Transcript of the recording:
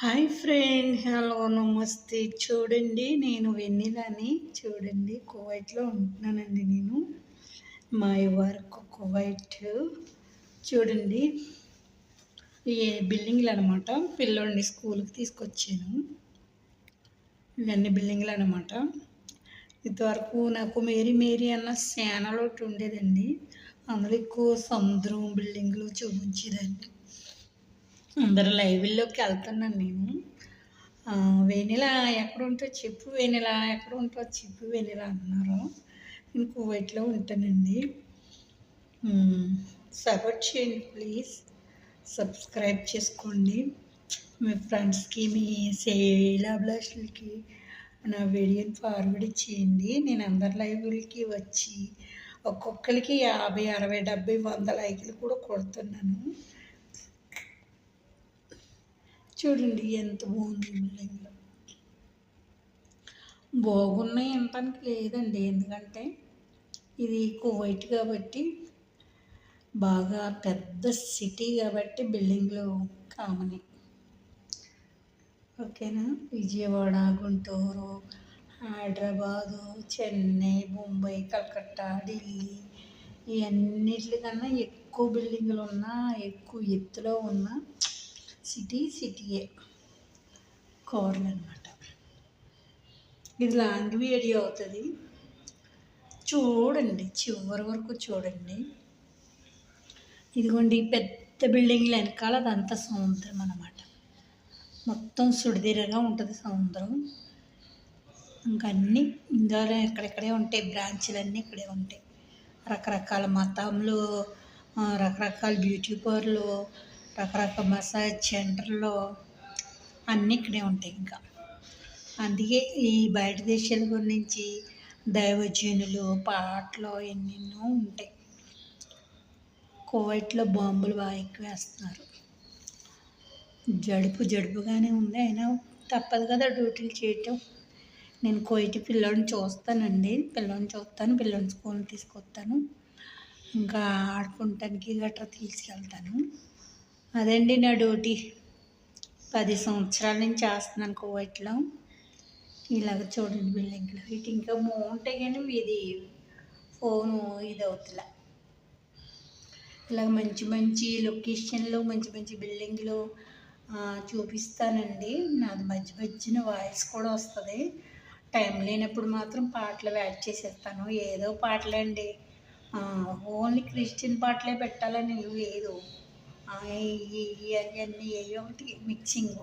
Hi friend, hello, నమస్తే. చూడండి, నేను వెన్నెలని. చూడండి, కువైట్లో ఉంటున్నానండి నేను. My work Kuwait. చూడండి, ఈ బిల్డింగ్లు అనమాట. పిల్లోడిని స్కూల్కి తీసుకొచ్చాను. ఇవన్నీ బిల్డింగ్లు అనమాట. ఇంతవరకు నాకు మేరీ మేరీ అన్న ఛానల్ ఒకటి ఉండేదండి. అందులో ఎక్కువ సముద్రం బిల్డింగ్లు చూపించేదండి. అందరు లైవ్లోకి వెళ్తున్నాను నేను. వెనిలా ఎక్కడ ఉంటుందో చెప్పు, వెనిలా ఎక్కడ ఉంటుందో చెప్పు, వెనిలా అంటున్నారు. నేను కువైట్లో ఉంటానండి. సపోర్ట్ చేయండి ప్లీజ్. సబ్స్క్రైబ్ చేసుకోండి. మీ ఫ్రెండ్స్కి, మీ సేలాభిలాషులకి నా వీడియోని ఫార్వర్డ్ చేయండి. నేను అందరి లైవ్లకి వచ్చి ఒక్కొక్కరికి 50, 60, 70, 100 లైకులు కూడా కొడుతున్నాను. చూడండి ఎంత బాగుంది బిల్డింగ్. బాగున్నాయి అనటానికి లేదండి, ఎందుకంటే ఇది కువైట్ కాబట్టి, బాగా పెద్ద సిటీ కాబట్టి బిల్డింగ్లు కామనే. ఓకేనా. విజయవాడ, గుంటూరు, హైదరాబాదు, చెన్నై, ముంబై, కలకత్తా, ఢిల్లీ, ఇవన్నిటికన్నా ఎక్కువ బిల్డింగులు ఉన్న, ఎక్కువ ఎత్తులో ఉన్న సిటీయే కార్లు అనమాట. ఇది లాంగ్ వీడియో అవుతుంది, చూడండి, చివరి వరకు చూడండి. ఇదిగోండి, పెద్ద బిల్డింగ్లు వెనకాల అదంతా సముద్రం అనమాట. మొత్తం సుడిదిరగా ఉంటుంది సముద్రం. ఇంకా అన్నీ ఇందులో ఎక్కడెక్కడే ఉంటాయి, బ్రాంచ్లన్నీ ఇక్కడే ఉంటాయి. రకరకాల మతంలో, రకరకాల బ్యూటీ పార్లర్లు, రకరకాల మసాజ్ సెంటర్లు అన్నీ ఇక్కడే ఉంటాయి. ఇంకా అందుకే ఈ బయట దేశాల గురించి దైవజనులు, పాటలు ఎన్నెన్నో ఉంటాయి. కువైట్లో బాంబులు బాగా ఎక్కువ వేస్తున్నారు. జడుపుగానే ఉంది, అయినా తప్పదు కదా డ్యూటీలు చేయటం. నేను కువైట్ పిల్లోడిని చూస్తానండి. పిల్లోడిని స్కూల్ని తీసుకొస్తాను. ఇంకా ఆడుకుంటానికి గట్రా తీసుకెళ్తాను. అదండి నా డ్యూటీ. 10 సంవత్సరాల నుంచి చేస్తున్నాను కువైట్లో. ఇలాగ చూడండి బిల్డింగ్లు. ఇటు ఇంకా బాగుంటాయి, కానీ ఇది ఫోను ఇది అవుతులే. ఇలాగ మంచి మంచి లొకేషన్లో మంచి మంచి బిల్డింగ్లు చూపిస్తానండి. నాది మధ్యన వాయిస్ కూడా వస్తుంది. టైం లేనప్పుడు మాత్రం పాటలు యాడ్ చేసేస్తాను. ఏదో పాటలండి, ఓన్లీ క్రిస్టియన్ పాటలే పెట్టాలని లేదు. ఇవన్నీ ఏ ఒకటి మిక్సింగ్